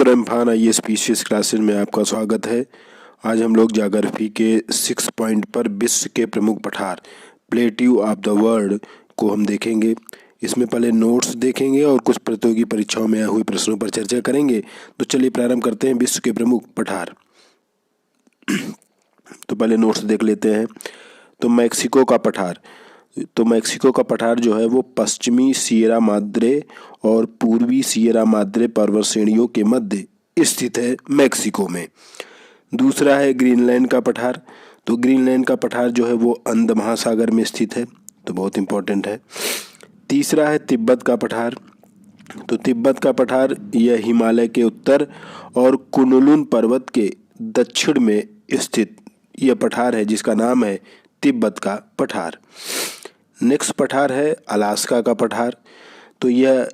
Doctor Irfan IAS PCS classes में आपका स्वागत है। आज हम लोग ज्योग्राफी के 6 पॉइंट पर विश्व के प्रमुख पठार प्लेट्यू ऑफ द वर्ल्ड को हम देखेंगे। इसमें पहले नोट्स देखेंगे और कुछ प्रतियोगी परीक्षाओं में आए हुए प्रश्नों पर चर्चा करेंगे। तो चलिए प्रारंभ करते हैं विश्व के प्रमुख पठार। तो पहले नोट्स देख लेते हैं। तो मैक्सिको का पठार जो है वो पश्चिमी सिएरा माद्रे और पूर्वी सिएरा माद्रे पर्वत श्रेणियों के मध्य स्थित है मैक्सिको में। दूसरा है ग्रीनलैंड का पठार। तो ग्रीनलैंड का पठार जो है वो अंध महासागर में स्थित है, तो बहुत इंपॉर्टेंट है। तीसरा है तिब्बत का पठार। तो तिब्बत का पठार यह हिमालय के उत्तर और कुनलुन पर्वत के दक्षिण में स्थित यह पठार है, जिसका नाम है तिब्बत का पठार। नेक्स्ट पठार है अलास्का का पठार। तो यह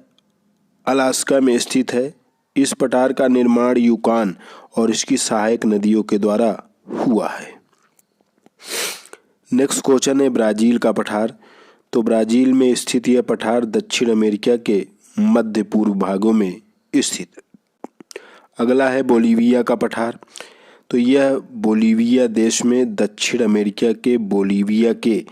अलास्का में स्थित है। इस पठार का निर्माण यूकान और इसकी सहायक नदियों के द्वारा हुआ है। नेक्स्ट क्वेश्चन है ब्राजील का पठार। तो ब्राजील में स्थित यह पठार दक्षिण अमेरिका के मध्य पूर्व भागों में स्थित। अगला है बोलीविया का पठार। तो यह बोलीविया देश में दक्षिण अमेरिका के बोलीविया के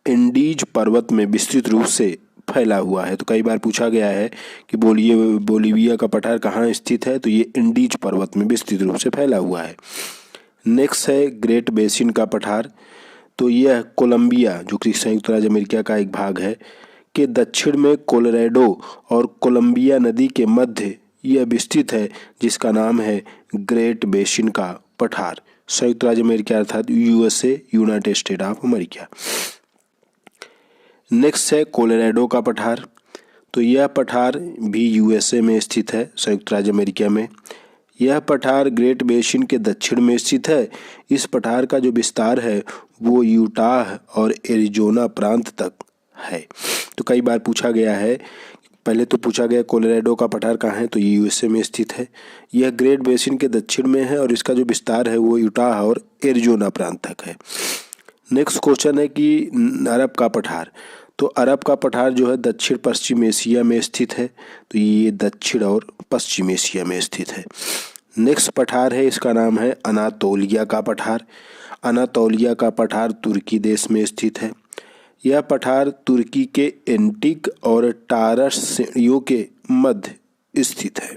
एंडीज पर्वत में विस्तृत रूप से फैला हुआ है। तो कई बार पूछा गया है कि बोलीविया का पठार कहाँ स्थित है, तो ये एंडीज पर्वत में विस्तृत रूप से फैला हुआ है। नेक्स्ट है ग्रेट बेसिन का पठार। तो यह कोलंबिया, जो कि संयुक्त राज्य अमेरिका का एक भाग है, के दक्षिण में कोलोराडो और कोलंबिया नदी के मध्य यह विस्तृत है, जिसका नाम है ग्रेट बेसिन का पठार। संयुक्त राज्य अमेरिका अर्थात USA, United state of America. Next है कोलोराडो का पठार। तो यह पठार भी यूएसए में स्थित है, संयुक्त राज्य अमेरिका में। यह पठार ग्रेट बेसिन के दक्षिण में स्थित है। इस पठार का जो विस्तार है वो यूटाह और एरिजोना प्रांत तक है। तो कई बार पूछा गया है, पहले तो पूछा गया कोलोराडो का पठार कहाँ है, तो ये यूएसए में स्थित है। यह ग्रेट बेसिन के दक्षिण में है और इसका जो विस्तार है वो यूटाह और एरिजोना प्रांत तक है। नेक्स्ट क्वेश्चन है कि अरब का पठार। तो अरब का पठार जो है दक्षिण पश्चिम एशिया में स्थित है। तो ये दक्षिण और पश्चिम एशिया में स्थित है। नेक्स्ट पठार है, इसका नाम है अनातोलिया का पठार। अनातोलिया का पठार तुर्की देश में स्थित है। यह पठार तुर्की के एंटिक और टारस श्रेणियों के मध्य स्थित है।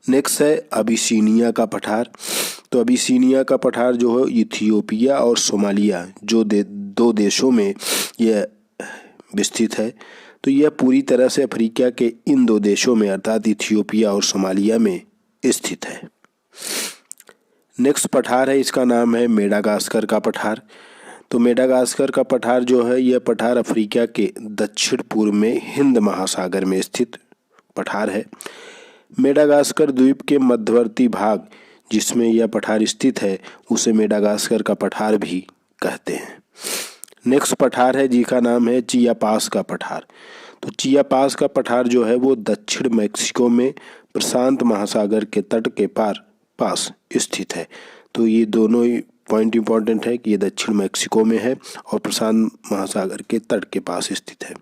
नेक्स्ट है अबिसीनिया का पठार। तो अबिसीनिया का पठार जो है इथियोपिया और सोमालिया जो दो देशों में यह विस्तृत है। तो यह पूरी तरह से अफ्रीका के इन दो देशों में अर्थात इथियोपिया और सोमालिया में स्थित है। नेक्स्ट पठार है, इसका नाम है मेडागास्कर का पठार। तो मेडागास्कर का पठार जो है यह पठार अफ्रीका के दक्षिण पूर्व में हिंद महासागर में स्थित पठार है। मेडागास्कर द्वीप के मध्यवर्ती भाग जिसमें यह पठार स्थित है उसे मेडागास्कर का पठार भी कहते हैं। नेक्स्ट पठार है जिसका नाम है चियापास का पठार। तो चियापास का पठार जो है वो दक्षिण मैक्सिको में प्रशांत महासागर के तट के पास स्थित है। तो ये दोनों ही पॉइंट इंपॉर्टेंट है कि ये दक्षिण मैक्सिको में है और प्रशांत महासागर के तट के पास स्थित है।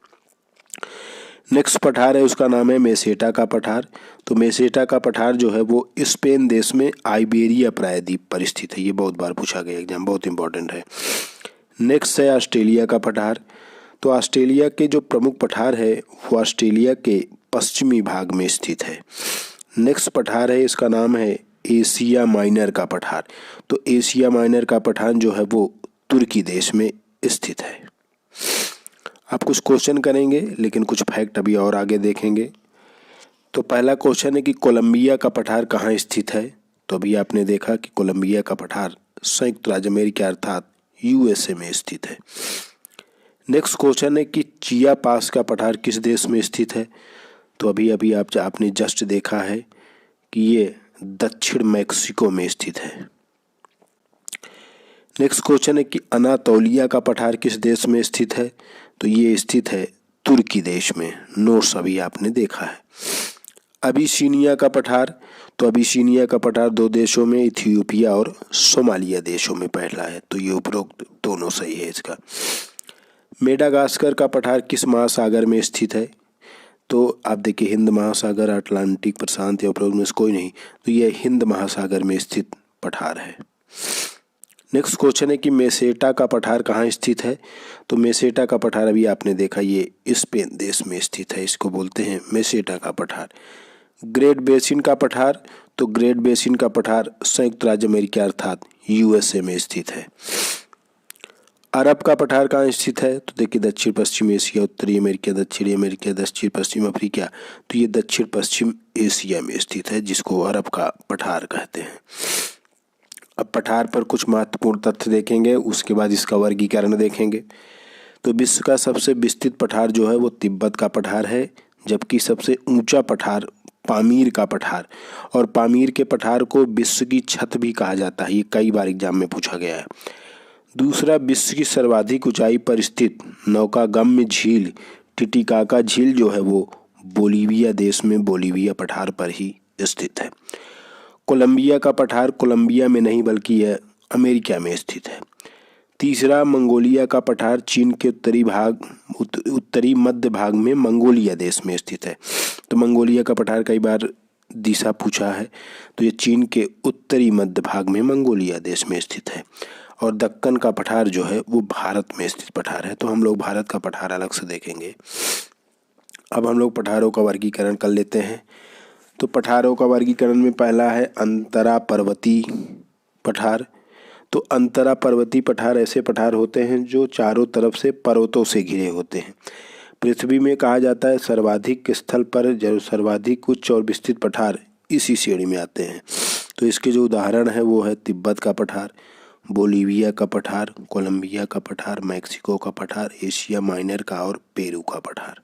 नेक्स्ट पठार है, उसका नाम है मेसेटा का पठार। तो मेसेटा का पठार जो है वो स्पेन देश में आइबेरिया प्रायद्वीप पर स्थित है। ये बहुत बार पूछा गया एग्जाम, बहुत इंपॉर्टेंट है। नेक्स्ट है ऑस्ट्रेलिया का पठार। तो ऑस्ट्रेलिया के जो प्रमुख पठार है वो ऑस्ट्रेलिया के पश्चिमी भाग में स्थित है। नेक्स्ट पठार है, इसका नाम है एशिया माइनर का पठार। तो एशिया माइनर का पठार जो है वो तुर्की देश में स्थित है। आप कुछ क्वेश्चन करेंगे लेकिन कुछ फैक्ट अभी और आगे देखेंगे। तो पहला क्वेश्चन है कि कोलंबिया का पठार कहाँ स्थित है। तो अभी आपने देखा कि कोलंबिया का पठार संयुक्त राज्य अमेरिका अर्थात यूएसए में स्थित है। नेक्स्ट क्वेश्चन है कि चियापास का पठार किस देश में स्थित है। तो अभी आपने जस्ट देखा है कि ये दक्षिण मैक्सिको में स्थित है। नेक्स्ट क्वेश्चन है कि अनातोलिया का पठार किस देश में स्थित है। तो ये स्थित है तुर्की देश में। नोट्स अभी आपने देखा है। अबिसीनिया का पठार। तो अबिसीनिया का पठार दो देशों में इथियोपिया और सोमालिया देशों में फैला है। तो ये उपरोक्त दोनों सही है इसका। मेडागास्कर का पठार किस महासागर में स्थित है। तो आप देखिए हिंद महासागर, अटलांटिक, प्रशांत या उपरोक्त कोई नहीं, तो यह हिंद महासागर में स्थित पठार है। नेक्स्ट क्वेश्चन है कि मेसेटा का पठार कहाँ स्थित है? तो मेसेटा का पठार अभी आपने देखा, ये स्पेन देश में स्थित है, इसको बोलते हैं मेसेटा का पठार। ग्रेट बेसिन का पठार, तो ग्रेट बेसिन का पठार संयुक्त राज्य अमेरिका अर्थात यूएसए में स्थित है। अरब का पठार कहाँ स्थित है? तो देखिए दक्षिण पश्चिम एशिया, उत्तरी अमेरिका, दक्षिणी अमेरिका, दक्षिण पश्चिम अफ्रीका, तो ये दक्षिण पश्चिम एशिया में स्थित है, जिसको अरब का पठार कहते हैं। अब पठार पर कुछ महत्वपूर्ण तथ्य देखेंगे, उसके बाद इसका वर्गीकरण देखेंगे। तो विश्व का सबसे विस्तृत पठार जो है वो तिब्बत का पठार है, जबकि सबसे ऊंचा पठार पामीर का पठार, और पामीर के पठार को विश्व की छत भी कहा जाता है, ये कई बार एग्जाम में पूछा गया है। दूसरा, विश्व की सर्वाधिक ऊंचाई पर स्थित नौकागम्य झील टिटिकाका झील जो है वो बोलीविया देश में बोलीविया पठार पर ही स्थित है। कोलंबिया का पठार कोलंबिया में नहीं बल्कि यह अमेरिका में स्थित है। तीसरा, मंगोलिया का पठार चीन के उत्तरी मध्य भाग में मंगोलिया देश में स्थित है। तो मंगोलिया का पठार कई बार दिशा पूछा है, तो ये चीन के उत्तरी मध्य भाग में मंगोलिया देश में स्थित है। और दक्कन का पठार जो है वो भारत में स्थित पठार है। तो हम लोग भारत का पठार अलग से देखेंगे। अब हम लोग पठारों का वर्गीकरण कर लेते हैं। तो पठारों का वर्गीकरण में पहला है अंतरा पर्वतीय पठार। तो अंतरा पर्वतीय पठार ऐसे पठार होते हैं जो चारों तरफ से पर्वतों से घिरे होते हैं। पृथ्वी में कहा जाता है सर्वाधिक स्थल पर जो सर्वाधिक उच्च और विस्तृत पठार इसी श्रेणी में आते हैं। तो इसके जो उदाहरण है वो है तिब्बत का पठार, बोलीविया का पठार, कोलंबिया का पठार, मैक्सिको का पठार, एशिया माइनर का और पेरू का पठार।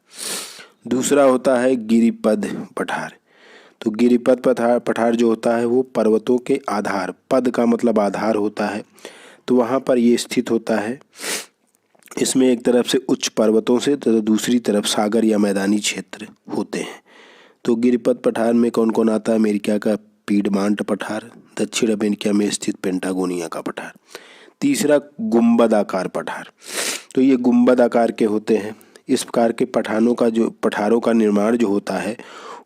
दूसरा होता है गिरिपद पठार। तो गिरिपद पठार जो होता है वो पर्वतों के आधार, पद का मतलब आधार होता है, तो वहाँ पर ये स्थित होता है। इसमें एक तरफ से उच्च पर्वतों से तो दूसरी तरफ सागर या मैदानी क्षेत्र होते हैं। तो गिरिपद पठार में कौन कौन आता है? अमेरिका का पीडमांट पठार, दक्षिण अमेरिका में स्थित पेंटागोनिया का पठार। तीसरा गुंबद आकार पठार। तो ये गुंबद आकार के होते हैं। इस प्रकार के पठारों का निर्माण जो होता है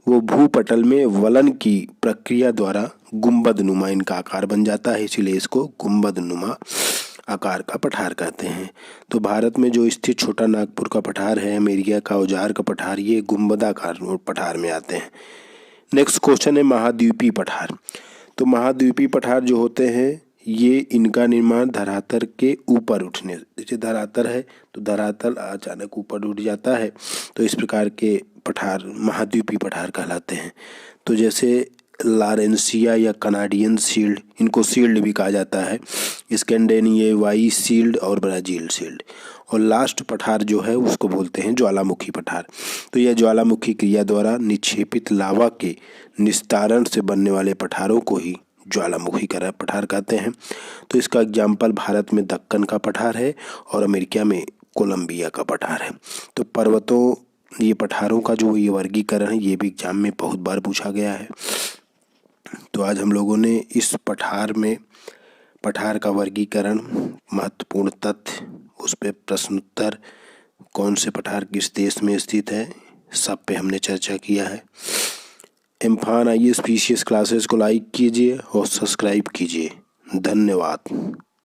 वो भूपटल में वलन की प्रक्रिया द्वारा गुंबद नुमा इनका आकार बन जाता है, इसीलिए इसको गुंबद नुमा आकार का पठार कहते हैं। तो भारत में जो स्थित छोटा नागपुर का पठार है, अमेरिका का औजार का पठार, ये गुंबदाकार पठार में आते हैं। नेक्स्ट क्वेश्चन है महाद्वीपीय पठार। तो महाद्वीपीय पठार जो होते हैं ये इनका निर्माण धरातल के ऊपर उठने, जैसे धरातल है तो धरातल अचानक ऊपर उठ जाता है, तो इस प्रकार के पठार महाद्वीपीय पठार कहलाते हैं। तो जैसे लॉरेंसिया या कनाडियन सील्ड, इनको सील्ड भी कहा जाता है, स्कैंडिनेवियाई सील्ड और ब्राज़ील सील्ड। और लास्ट पठार जो है उसको बोलते हैं ज्वालामुखी पठार। तो यह ज्वालामुखी क्रिया द्वारा निक्षेपित लावा के निस्तारण से बनने वाले पठारों को ही ज्वालामुखी का पठार कहते हैं। तो इसका एग्जाम्पल भारत में दक्कन का पठार है और अमेरिका में कोलंबिया का पठार है। तो पर्वतों ये पठारों का जो ये वर्गीकरण है ये भी एग्जाम में बहुत बार पूछा गया है। तो आज हम लोगों ने इस पठार का वर्गीकरण, महत्वपूर्ण तथ्य, उस पर प्रश्नोत्तर, कौन से पठार किस देश में स्थित है, सब पे हमने चर्चा किया है। इम्फान IAS PCS क्लासेस को लाइक कीजिए और सब्सक्राइब कीजिए। धन्यवाद।